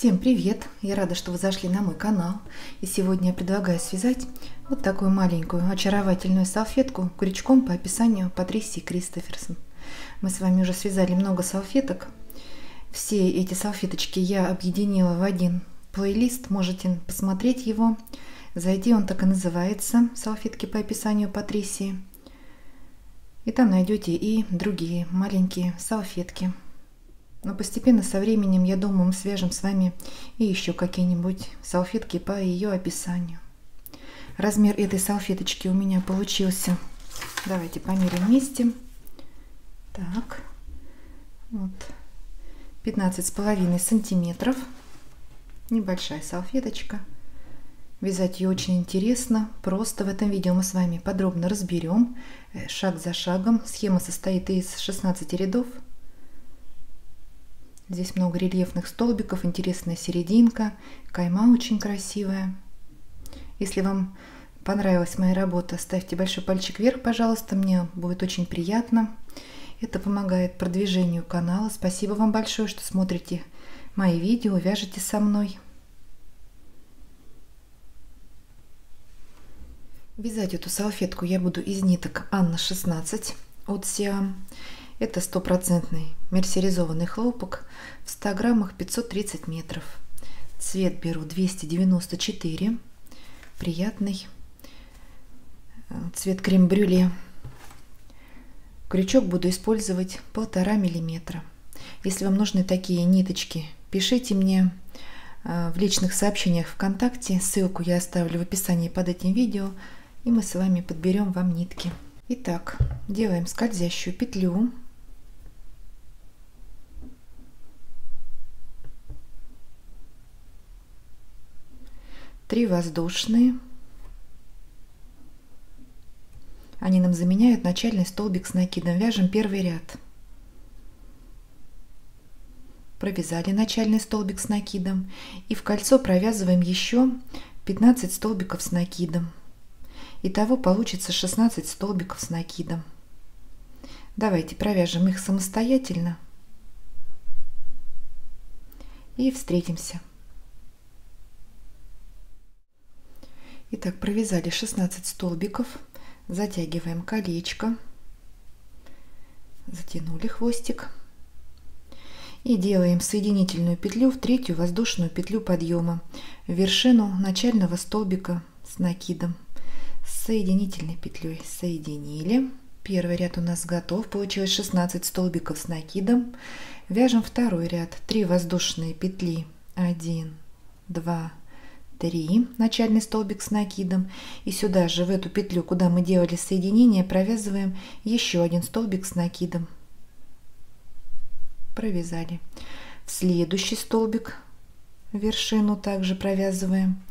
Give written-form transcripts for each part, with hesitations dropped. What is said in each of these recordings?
Всем привет! Я рада, что вы зашли на мой канал. И сегодня я предлагаю связать вот такую маленькую очаровательную салфетку крючком по описанию Патрисии Кристоферсон. Мы с вами уже связали много салфеток. Все эти салфеточки я объединила в один плейлист. Можете посмотреть его. Зайти, он так и называется «Салфетки по описанию Патрисии». И там найдете и другие маленькие салфетки. Но постепенно со временем, я думаю, мы свяжем с вами и еще какие-нибудь салфетки по ее описанию. Размер этой салфеточки у меня получился. Давайте померим вместе. Так, вот 15,5 сантиметров. Небольшая салфеточка. Вязать ее очень интересно. Просто в этом видео мы с вами подробно разберем шаг за шагом. Схема состоит из 16 рядов. Здесь много рельефных столбиков, интересная серединка, кайма очень красивая. Если вам понравилась моя работа, ставьте большой пальчик вверх, пожалуйста, мне будет очень приятно. Это помогает продвижению канала. Спасибо вам большое, что смотрите мои видео, вяжете со мной. Вязать эту салфетку я буду из ниток Анна 16 от Сиам. Это стопроцентный мерсеризованный хлопок, в 100 граммах 530 метров. Цвет беру 294, приятный. Цвет крем-брюле. Крючок буду использовать 1,5 миллиметра. Если вам нужны такие ниточки, пишите мне в личных сообщениях ВКонтакте. Ссылку я оставлю в описании под этим видео, и мы с вами подберем вам нитки. Итак, делаем скользящую петлю. Три воздушные. Они нам заменяют начальный столбик с накидом. Вяжем первый ряд. Провязали начальный столбик с накидом. И в кольцо провязываем еще 15 столбиков с накидом. Итого получится 16 столбиков с накидом. Давайте провяжем их самостоятельно. И встретимся. Итак, провязали 16 столбиков, затягиваем колечко, затянули хвостик и делаем соединительную петлю в третью воздушную петлю подъема в вершину начального столбика с накидом. С соединительной петлей соединили. Первый ряд у нас готов, получилось 16 столбиков с накидом. Вяжем второй ряд, 3 воздушные петли, 1, 2, 3, начальный столбик с накидом, и сюда же в эту петлю, куда мы делали соединение, провязываем еще один столбик с накидом. Провязали. В следующий столбик вершину также провязываем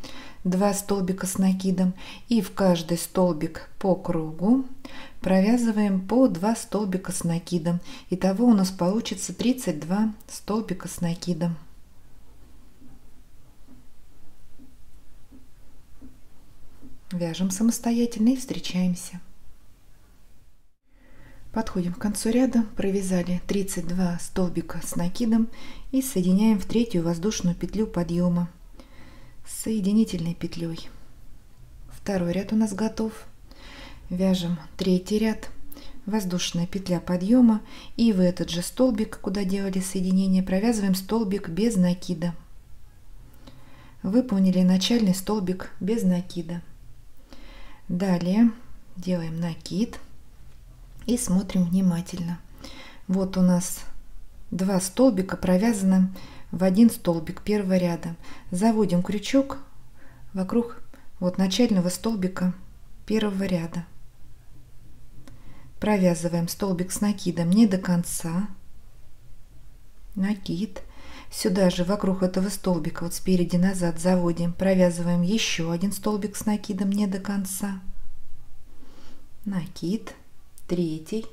2 столбика с накидом, и в каждый столбик по кругу провязываем по 2 столбика с накидом. Итого у нас получится 32 столбика с накидом. Вяжем самостоятельно и встречаемся. Подходим к концу ряда, провязали 32 столбика с накидом и соединяем в третью воздушную петлю подъема с соединительной петлей. Второй ряд у нас готов. Вяжем третий ряд, воздушная петля подъема, и в этот же столбик, куда делали соединение, провязываем столбик без накида. Выполнили начальный столбик без накида. Далее делаем накид и смотрим внимательно. Вот у нас 2 столбика провязаны в один столбик первого ряда. Заводим крючок вокруг вот начального столбика первого ряда. Провязываем столбик с накидом не до конца. Накид. Сюда же вокруг этого столбика, вот спереди назад, заводим, провязываем еще один столбик с накидом не до конца. Накид. Третий.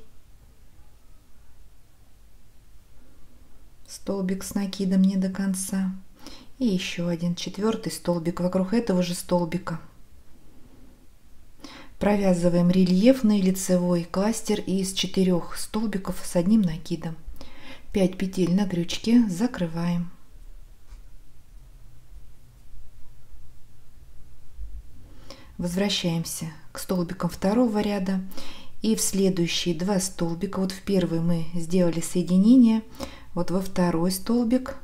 Столбик с накидом не до конца. И еще один, четвертый столбик вокруг этого же столбика. Провязываем рельефный лицевой кластер из 4 столбиков с одним накидом. 5 петель на крючке, закрываем. Возвращаемся к столбикам второго ряда. И в следующие 2 столбика, вот в первый мы сделали соединение, вот во второй столбик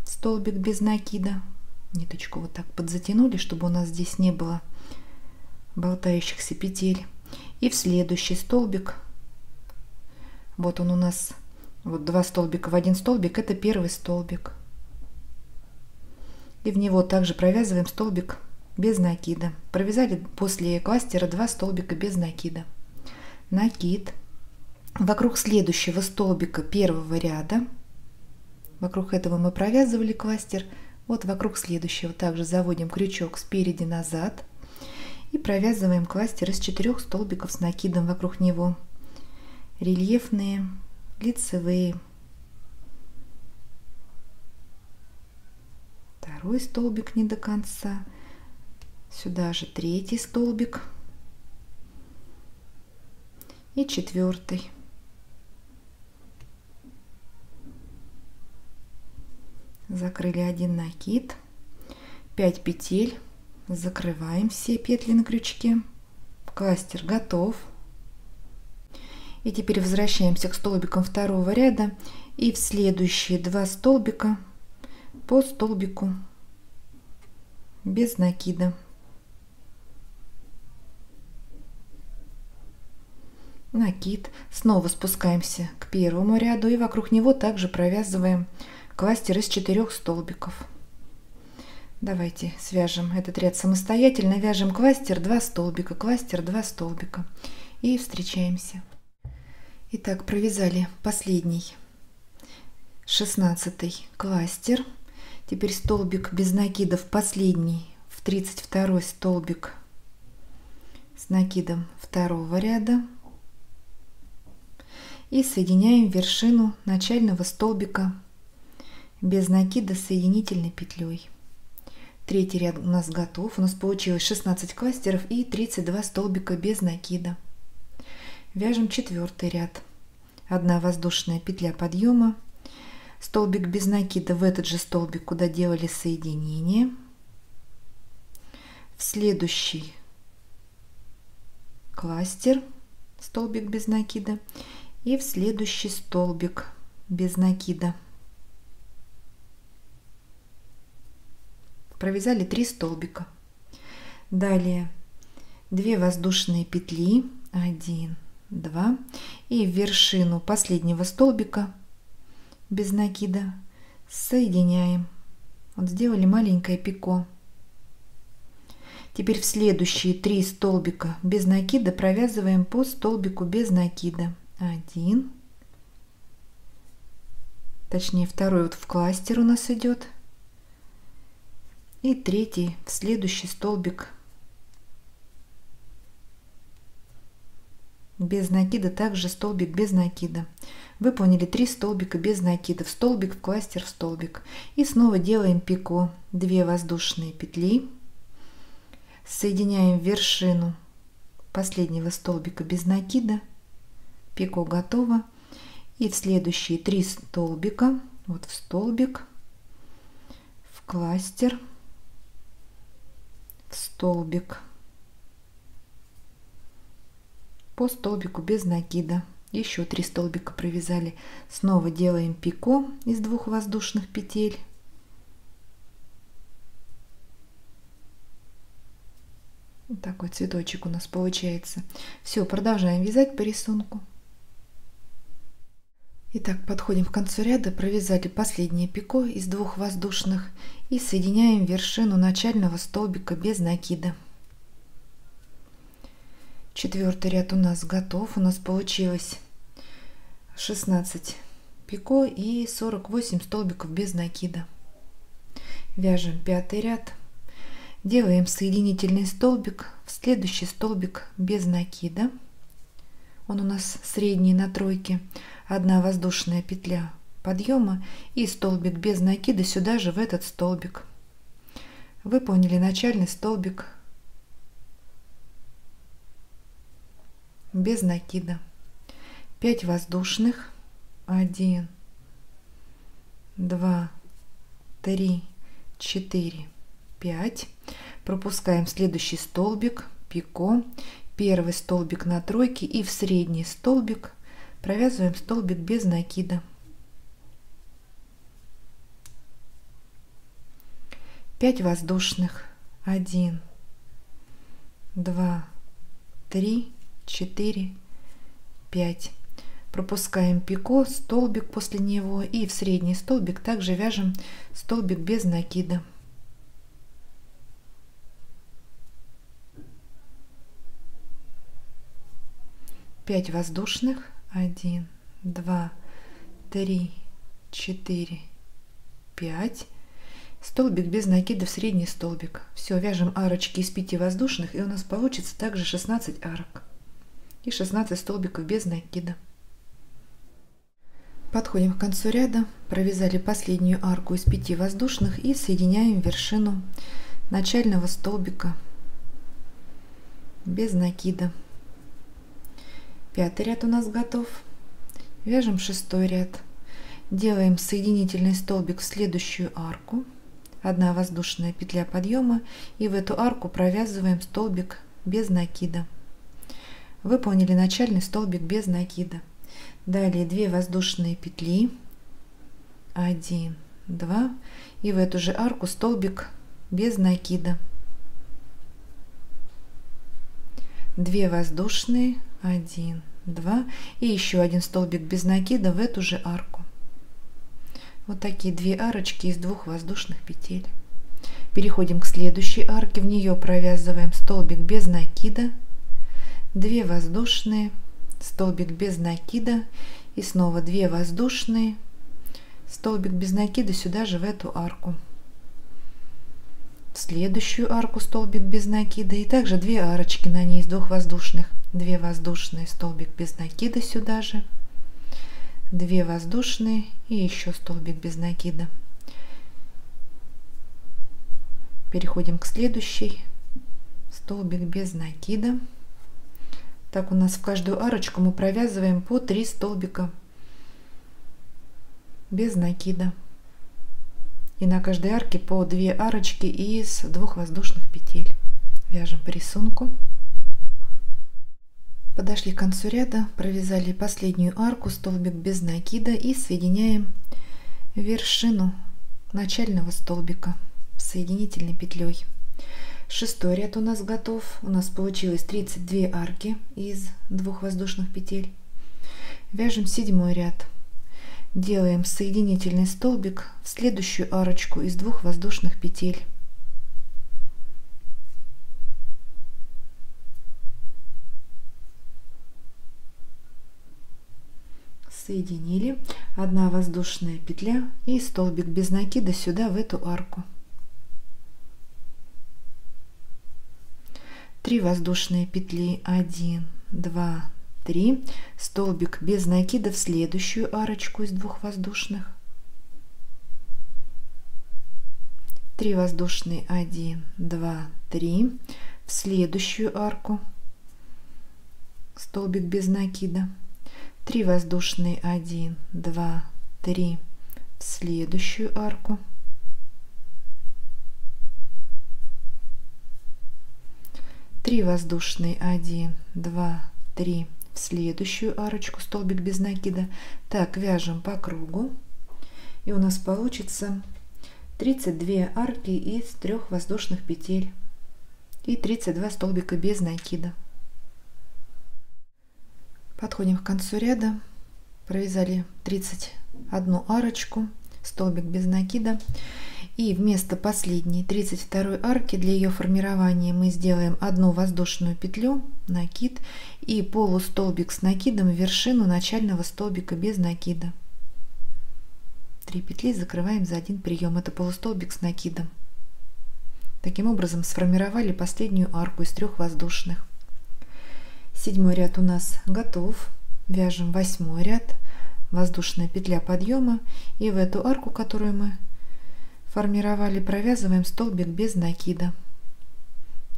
без накида, ниточку вот так подзатянули, чтобы у нас здесь не было болтающихся петель. И в следующий столбик, вот он у нас, вот 2 столбика в 1 столбик, это первый столбик. И в него также провязываем столбик без накида. Провязали после кластера 2 столбика без накида. Накид. Вокруг следующего столбика первого ряда, вокруг этого мы провязывали кластер, вот вокруг следующего также заводим крючок спереди назад и провязываем кластер из 4 столбиков с накидом вокруг него. Рельефные, лицевые. Второй столбик не до конца. Сюда же 3 столбик и 4. Закрыли 1 накид, 5 петель, закрываем все петли на крючке. Кластер готов. И теперь возвращаемся к столбикам второго ряда и в следующие 2 столбика по столбику без накида. Накид. Снова спускаемся к первому ряду и вокруг него также провязываем кластер из 4 столбиков. Давайте свяжем этот ряд самостоятельно. Вяжем кластер 2 столбика, кластер 2 столбика и встречаемся. Итак, провязали последний 16 кластер. Теперь столбик без накидов последний в 32 столбик с накидом второго ряда. И соединяем вершину начального столбика без накида соединительной петлей. Третий ряд у нас готов. У нас получилось 16 кластеров и 32 столбика без накида. Вяжем 4-й ряд. 1 воздушная петля подъема, столбик без накида в этот же столбик, куда делали соединение. В следующий кластер столбик без накида и в следующий столбик без накида. Провязали 3 столбика. Далее 2 воздушные петли, 1, 2, и в вершину последнего столбика без накида соединяем. Вот сделали маленькое пико. Теперь в следующие 3 столбика без накида провязываем по столбику без накида. 1, точнее второй вот в кластер у нас идет, и 3 в следующий столбик без накида, также столбик без накида. Выполнили 3 столбика без накида, в столбик, в кластер, в столбик. И снова делаем пико. 2 воздушные петли, соединяем вершину последнего столбика без накида, пико готово. И в следующие 3 столбика, вот в столбик, в кластер, в столбик, по столбику без накида. Еще 3 столбика провязали. Снова делаем пико из 2 воздушных петель. Вот такой цветочек у нас получается. Все, продолжаем вязать по рисунку. Итак, подходим к концу ряда. Провязали последнее пико из 2 воздушных и соединяем вершину начального столбика без накида. 4-й ряд у нас готов. У нас получилось 16 пико и 48 столбиков без накида. Вяжем 5-й ряд. Делаем соединительный столбик в следующий столбик без накида. Он у нас средний на тройке. 1 воздушная петля подъема и столбик без накида сюда же в этот столбик. Выполнили начальный столбик без накида. 5 воздушных, 1, 2, 3, 4, 5. Пропускаем следующий столбик, пико, первый столбик на тройке и в средний столбик провязываем столбик без накида. 5 воздушных. 1, 2, 3, 4, 5. Пропускаем пико, столбик после него и в средний столбик также вяжем столбик без накида. Пять воздушных. 1, 2, 3, 4, 5. Столбик без накида в средний столбик. Все, вяжем арочки из 5 воздушных, и у нас получится также 16 арок и 16 столбиков без накида. Подходим к концу ряда, провязали последнюю арку из 5 воздушных и соединяем вершину начального столбика без накида. 5-й ряд у нас готов. Вяжем 6-й ряд. Делаем соединительный столбик в следующую арку. 1 воздушная петля подъема, и в эту арку провязываем столбик без накида. Выполнили начальный столбик без накида. Далее 2 воздушные петли. 1, 2. И в эту же арку столбик без накида. 2 воздушные. 1, 2. И еще один столбик без накида в эту же арку. Вот такие 2 арочки из 2 воздушных петель. Переходим к следующей арке. В нее провязываем столбик без накида. 2 воздушные. Столбик без накида. И снова 2 воздушные. Столбик без накида сюда же в эту арку. В следующую арку столбик без накида. И также 2 арочки на ней из 2 воздушных. 2 воздушные, столбик без накида сюда же, 2 воздушные и еще столбик без накида. Переходим к следующей. Столбик без накида. Так, у нас в каждую арочку мы провязываем по 3 столбика без накида. И на каждой арке по 2 арочки из 2 воздушных петель. Вяжем по рисунку. Подошли к концу ряда, провязали последнюю арку, столбик без накида и соединяем вершину начального столбика соединительной петлей. 6-й ряд у нас готов. У нас получилось 32 арки из 2 воздушных петель. Вяжем 7-й ряд. Делаем соединительный столбик в следующую арочку из 2 воздушных петель. Соединили. 1 воздушная петля и столбик без накида сюда в эту арку. 3 воздушные петли. 1, 2, 3. Столбик без накида в следующую арочку из 2 воздушных. 3 воздушные. 1, 2, 3. В следующую арку. Столбик без накида. 3 воздушные. 1, 2, 3. В следующую арку. 3 воздушные. 1, 2, 3. В следующую арочку, столбик без накида. Так, вяжем по кругу. И у нас получится 32 арки из 3 воздушных петель и 32 столбика без накида. Подходим к концу ряда. Провязали 31 арочку, столбик без накида. И вместо последней 32 арки для ее формирования мы сделаем 1 воздушную петлю, накид и полустолбик с накидом в вершину начального столбика без накида. 3 петли закрываем за 1 прием. Это полустолбик с накидом. Таким образом сформировали последнюю арку из 3 воздушных. 7-й ряд у нас готов. Вяжем 8-й ряд, воздушная петля подъема, и в эту арку, которую мы формировали, провязываем столбик без накида.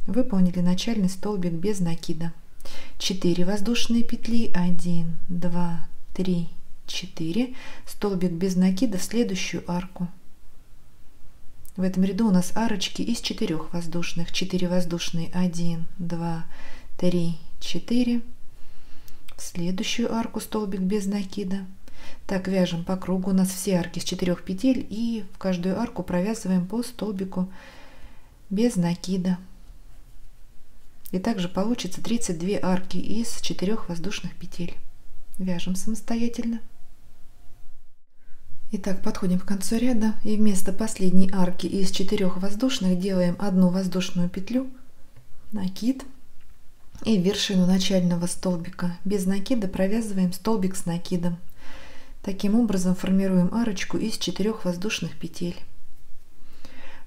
Выполнили начальный столбик без накида. 4 воздушные петли. 1, 2, 3, 4. Столбик без накида в следующую арку. В этом ряду у нас арочки из 4 воздушных. 4 воздушные, 1, 2, 3, 4. В следующую арку столбик без накида. Так, вяжем по кругу. У нас все арки с 4 петель, и в каждую арку провязываем по столбику без накида. И также получится 32 арки из 4 воздушных петель. Вяжем самостоятельно. Итак, подходим к концу ряда, и вместо последней арки из 4 воздушных делаем 1 воздушную петлю, накид, и в вершину начального столбика без накида провязываем столбик с накидом. Таким образом формируем арочку из 4 воздушных петель.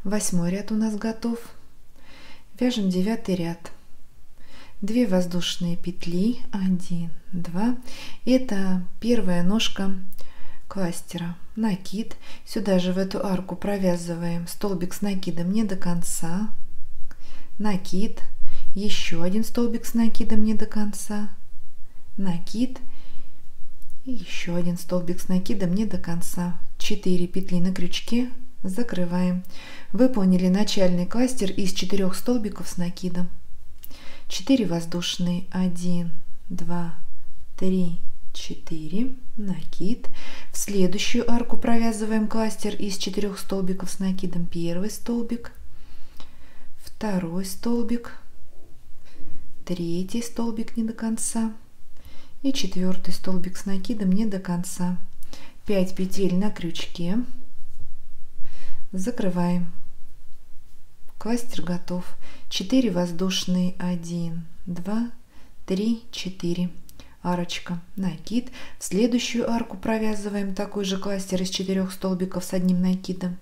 8 ряд у нас готов. Вяжем 9 ряд. 2 воздушные петли, 1, 2. Это первая ножка кластера. Накид. Сюда же в эту арку провязываем столбик с накидом не до конца. Накид. Еще один столбик с накидом не до конца. Накид. И еще один столбик с накидом не до конца. 4 петли на крючке. Закрываем. Выполнили начальный кластер из 4 столбиков с накидом. 4 воздушные, 1, 2, 3, 4, накид. В следующую арку провязываем кластер из 4 столбиков с накидом. Первый столбик, второй столбик, третий столбик не до конца и 4 столбик с накидом не до конца. 5 петель на крючке. Закрываем. Кластер готов. 4 воздушные, 1, 2, 3, 4. Арочка, накид. В следующую арку провязываем такой же кластер из 4 столбиков с одним накидом.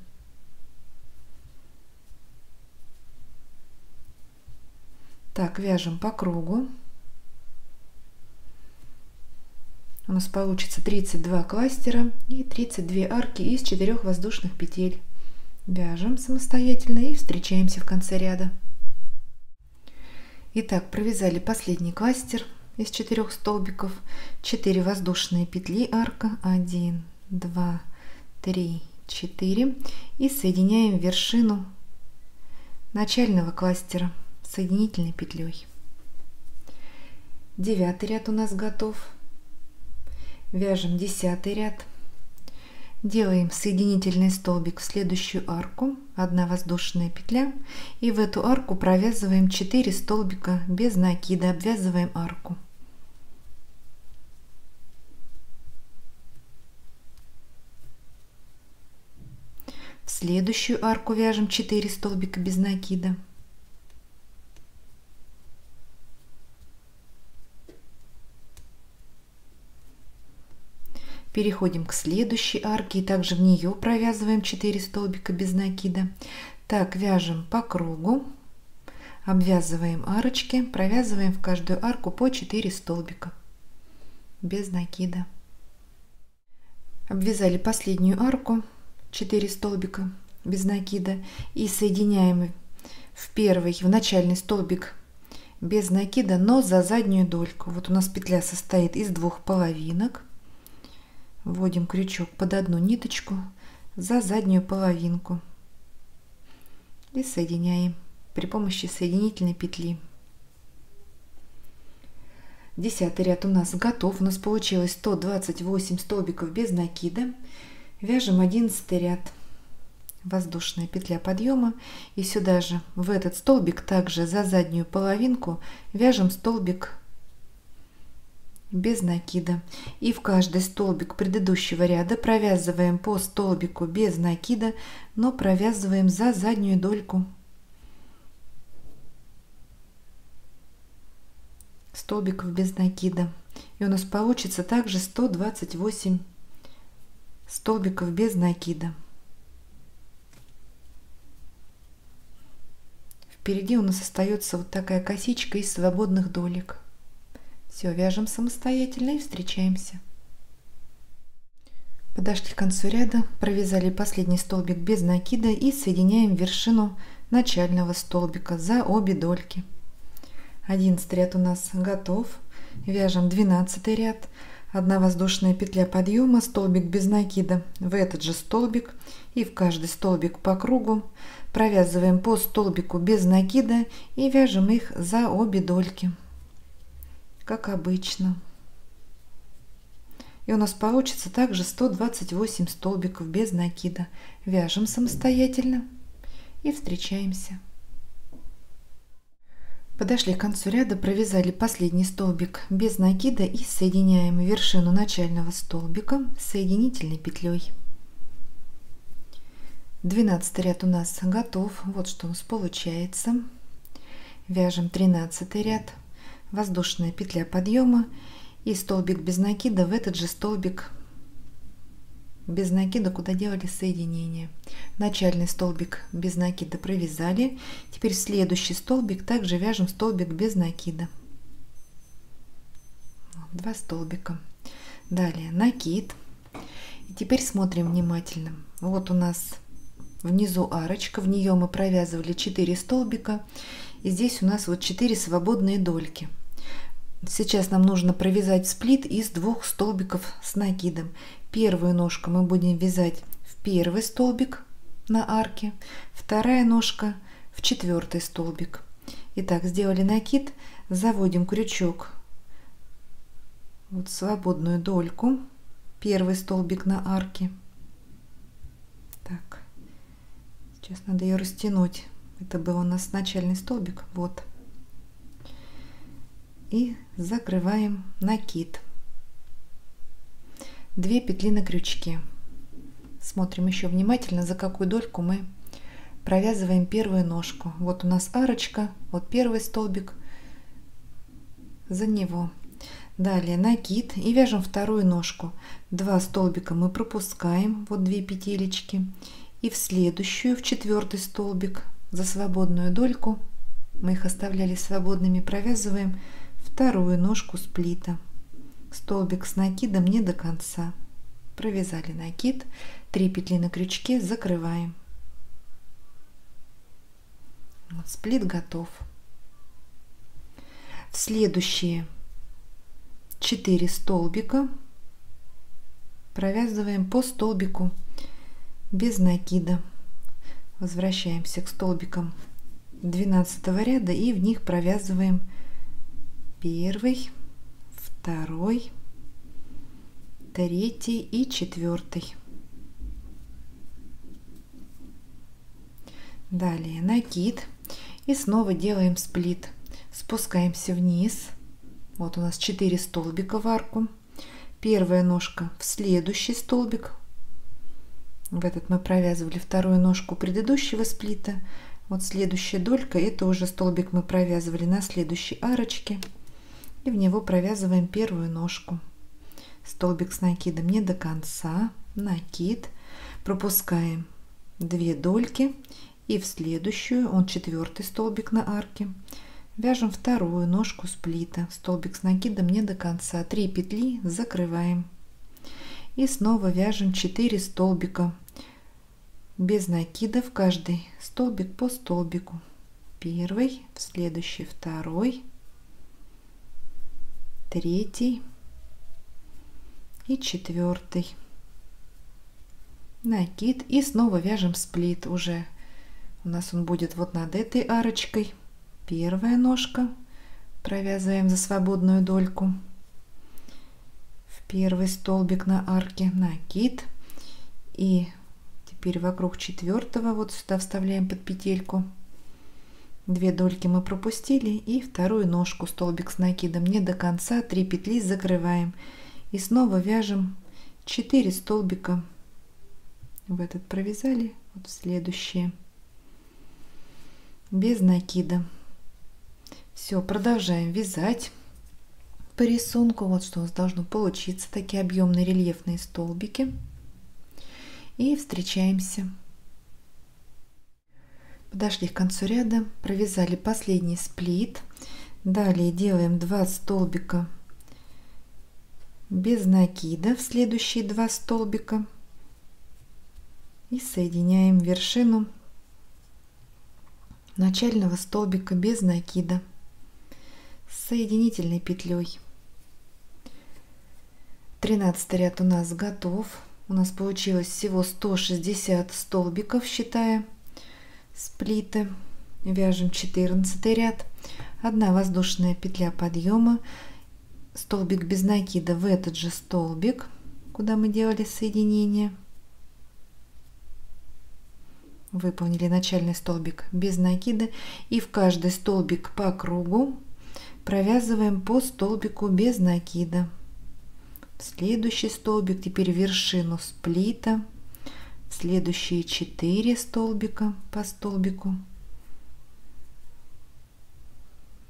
Так, вяжем по кругу. У нас получится 32 кластера и 32 арки из 4 воздушных петель. Вяжем самостоятельно и встречаемся в конце ряда. Итак, провязали последний кластер из 4 столбиков. 4 воздушные петли, арка, 1, 2, 3, 4. И соединяем вершину начального кластера соединительной петлей. 9 ряд у нас готов. Вяжем 10 ряд. Делаем соединительный столбик в следующую арку, 1 воздушная петля, и в эту арку провязываем 4 столбика без накида, обвязываем арку. В следующую арку вяжем 4 столбика без накида. Переходим к следующей арке и также в нее провязываем 4 столбика без накида. Так, вяжем по кругу, обвязываем арочки, провязываем в каждую арку по 4 столбика без накида. Обвязали последнюю арку, 4 столбика без накида, и соединяем в начальный столбик без накида, но за заднюю дольку. Вот у нас петля состоит из 2 половинок. Вводим крючок под одну ниточку за заднюю половинку и соединяем при помощи соединительной петли. 10 ряд у нас готов. У нас получилось 128 столбиков без накида. Вяжем 11 ряд. Воздушная петля подъема, и сюда же в этот столбик также за заднюю половинку вяжем столбик без накида, и в каждый столбик предыдущего ряда провязываем по столбику без накида, но провязываем за заднюю дольку столбиков без накида, и у нас получится также 128 столбиков без накида. Впереди у нас остается вот такая косичка из свободных долек. Все, вяжем самостоятельно и встречаемся. Подошли к концу ряда, провязали последний столбик без накида и соединяем вершину начального столбика за обе дольки. 11 ряд у нас готов. Вяжем 12 ряд. 1 воздушная петля подъема, столбик без накида в этот же столбик и в каждый столбик по кругу провязываем по столбику без накида и вяжем их за обе дольки, как обычно. И у нас получится также 128 столбиков без накида. Вяжем самостоятельно и встречаемся. Подошли к концу ряда, провязали последний столбик без накида и соединяем вершину начального столбика соединительной петлей. 12 ряд у нас готов. Вот что у нас получается. Вяжем 13 ряд, воздушная петля подъема и столбик без накида в этот же столбик без накида, куда делали соединение. Начальный столбик без накида провязали. Теперь в следующий столбик также вяжем столбик без накида. 2 столбика. Далее накид. И теперь смотрим внимательно. Вот у нас внизу арочка, в нее мы провязывали 4 столбика. И здесь у нас вот 4 свободные дольки. Сейчас нам нужно провязать сплит из 2 столбиков с накидом. Первую ножку мы будем вязать в первый столбик на арке, вторая ножка в 4-й столбик. Итак, сделали накид, заводим крючок вот в свободную дольку, первый столбик на арке. Так, сейчас надо ее растянуть. Это был у нас начальный столбик, вот. И закрываем накид. 2 петли на крючке. Смотрим еще внимательно, за какую дольку мы провязываем первую ножку. Вот у нас арочка, вот первый столбик, за него. Далее накид и вяжем вторую ножку. 2 столбика мы пропускаем, вот 2 петелечки, и в следующую, в 4-й столбик, за свободную дольку, мы их оставляли свободными, провязываем вторую ножку сплита. Столбик с накидом не до конца. Провязали накид, 3 петли на крючке, закрываем. Вот, сплит готов. В следующие 4 столбика провязываем по столбику без накида. Возвращаемся к столбикам 12 ряда и в них провязываем первый, второй, 3 и 4. Далее накид и снова делаем сплит. Спускаемся вниз. Вот у нас 4 столбика в арку. Первая ножка в следующий столбик. В этот мы провязывали вторую ножку предыдущего сплита. Вот следующая долька, это уже столбик мы провязывали на следующей арочке. И в него провязываем первую ножку. Столбик с накидом не до конца, накид, пропускаем 2 дольки и в следующую, он 4-й столбик на арке, вяжем вторую ножку сплита, столбик с накидом не до конца, 3 петли, закрываем и снова вяжем 4 столбика без накида в каждый столбик по столбику. Первый, в следующий второй, 3 и 4. Накид и снова вяжем сплит. Уже у нас он будет вот над этой арочкой. Первая ножка, провязываем за свободную дольку в первый столбик на арке, накид, и теперь вокруг 4-го вот сюда вставляем под петельку. 2 дольки мы пропустили и вторую ножку, столбик с накидом не до конца, 3 петли, закрываем и снова вяжем 4 столбика. В этот провязали, вот в следующие без накида. Все, продолжаем вязать по рисунку. Вот что у нас должно получиться, такие объемные рельефные столбики. И встречаемся. Подошли к концу ряда, провязали последний сплит. Далее делаем 2 столбика без накида в следующие 2 столбика и соединяем вершину начального столбика без накида с соединительной петлей. 13 ряд у нас готов. У нас получилось всего 160 столбиков, считая сплиты. Вяжем 14 ряд. 1 воздушная петля подъема, столбик без накида в этот же столбик, куда мы делали соединение. Выполнили начальный столбик без накида, и в каждый столбик по кругу провязываем по столбику без накида. В следующий столбик теперь вершину сплита, в следующие 4 столбика по столбику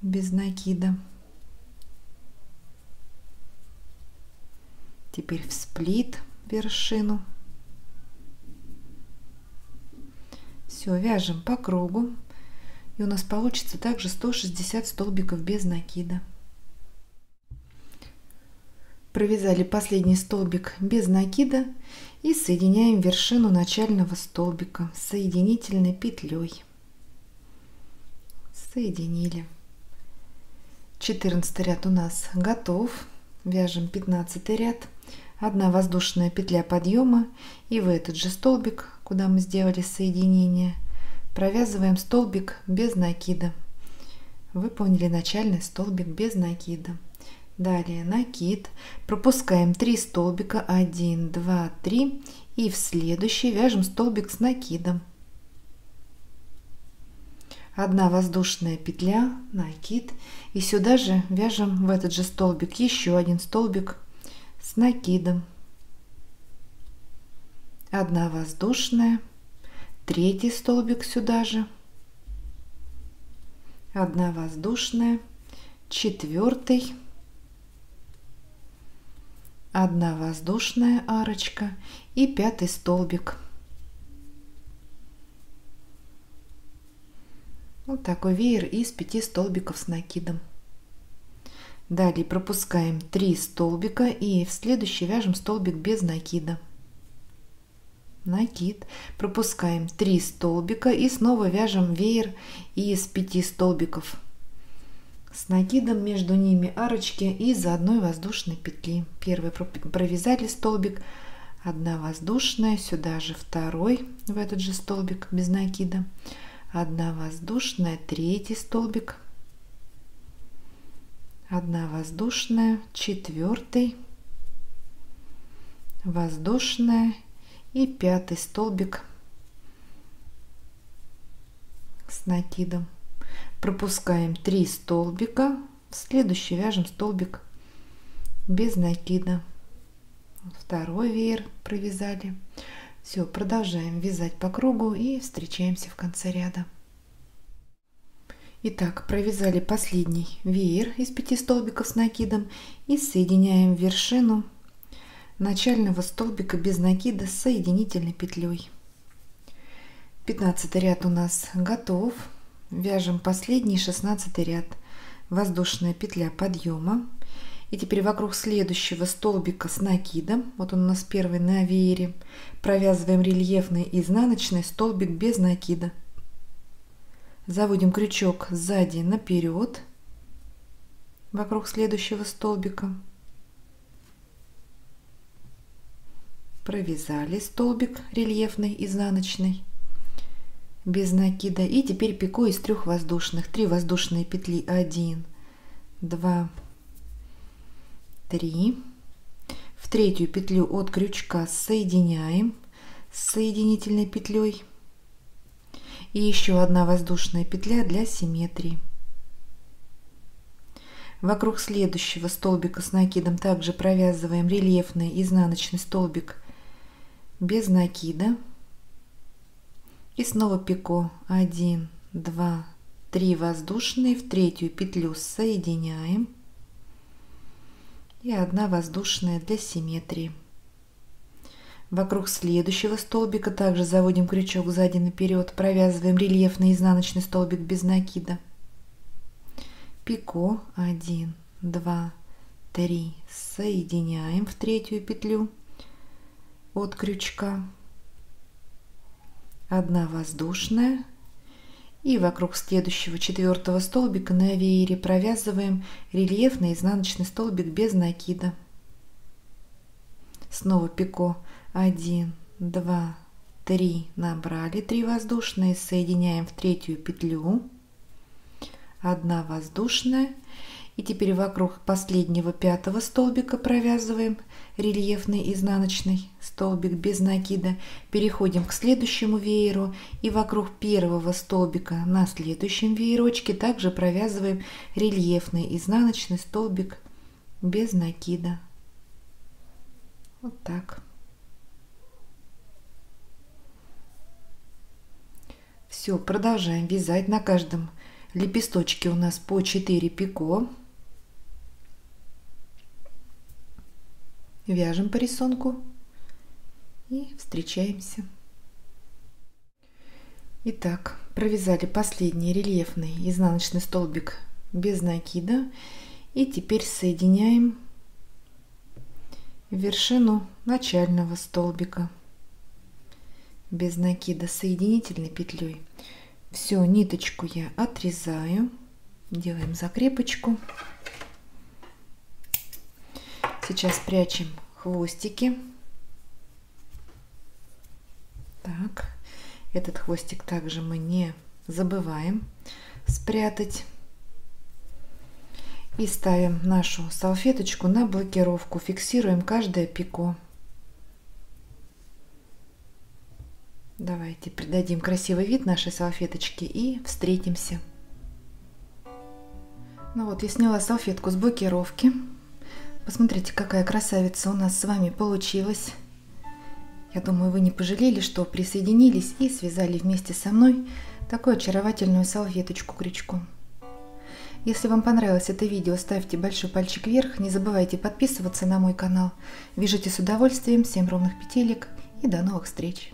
без накида. Теперь в сплит вершину. Все, вяжем по кругу, и у нас получится также 160 столбиков без накида. Провязали последний столбик без накида и соединяем вершину начального столбика соединительной петлей. Соединили. 14 ряд у нас готов. Вяжем 15 ряд. 1 воздушная петля подъема, и в этот же столбик, куда мы сделали соединение, провязываем столбик без накида. Выполнили начальный столбик без накида. Далее накид, пропускаем 3 столбика, 1, 2, 3, и в следующий вяжем столбик с накидом. 1 воздушная петля, накид, и сюда же вяжем в этот же столбик еще 1 столбик с накидом. 1 воздушная, 3 столбик сюда же, 1 воздушная, 4, 1 воздушная арочка и 5 столбик. Вот такой веер из 5 столбиков с накидом. Далее пропускаем 3 столбика, и в следующий вяжем столбик без накида. Накид, пропускаем 3 столбика и снова вяжем веер из 5 столбиков с накидом, между ними арочки из 1 воздушной петли. Первый провязали столбик, 1 воздушная, сюда же 2 в этот же столбик без накида, 1 воздушная, 3 столбик, 1 воздушная, 4 воздушная и 5 столбик с накидом. Пропускаем 3 столбика, в следующий вяжем столбик без накида. 2 веер провязали. Все, продолжаем вязать по кругу и встречаемся в конце ряда. Итак, провязали последний веер из 5 столбиков с накидом и соединяем вершину начального столбика без накида с соединительной петлей. 15 ряд у нас готов. Вяжем последний 16 ряд. Воздушная петля подъема. И теперь вокруг следующего столбика с накидом, вот он у нас первый на веере, провязываем рельефный изнаночный столбик без накида. Заводим крючок сзади наперед вокруг следующего столбика. Провязали столбик рельефный изнаночный без накида. И теперь пику из 3 воздушных. 3 воздушные петли. 1, 2, 3. В 3 петлю от крючка соединяем с соединительной петлей. И еще 1 воздушная петля для симметрии. Вокруг следующего столбика с накидом также провязываем рельефный изнаночный столбик без накида. И снова пико. 1, 2, 3 воздушные. В 3 петлю соединяем. И 1 воздушная для симметрии. Вокруг следующего столбика также заводим крючок сзади наперед, провязываем рельефный изнаночный столбик без накида. Пико. 1, 2, 3. Соединяем в 3 петлю от крючка. 1 воздушная. И вокруг следующего 4 столбика на веере провязываем рельефный изнаночный столбик без накида. снова пико 1, 2, 3, набрали 3 воздушные, соединяем в третью петлю, 1 воздушная, и теперь вокруг последнего 5-го столбика провязываем рельефный изнаночный столбик без накида, переходим к следующему вееру и вокруг 1-го столбика на следующем веерочке также провязываем рельефный изнаночный столбик без накида. Вот так. Все, продолжаем вязать. На каждом лепесточке у нас по 4 пико. Вяжем по рисунку и встречаемся. Итак, провязали последний рельефный изнаночный столбик без накида, и теперь соединяем вершину начального столбика без накида соединительной петлей. Все, ниточку я отрезаю, делаем закрепочку. Сейчас прячем хвостики. Так, этот хвостик также мы не забываем спрятать. И ставим нашу салфеточку на блокировку, фиксируем каждое пико. Давайте придадим красивый вид нашей салфеточке и встретимся. Ну вот, я сняла салфетку с блокировки. Посмотрите, какая красавица у нас с вами получилась. Я думаю, вы не пожалели, что присоединились и связали вместе со мной такую очаровательную салфеточку крючком. Если вам понравилось это видео, ставьте большой пальчик вверх, не забывайте подписываться на мой канал. Вяжите с удовольствием, всем ровных петелек и до новых встреч!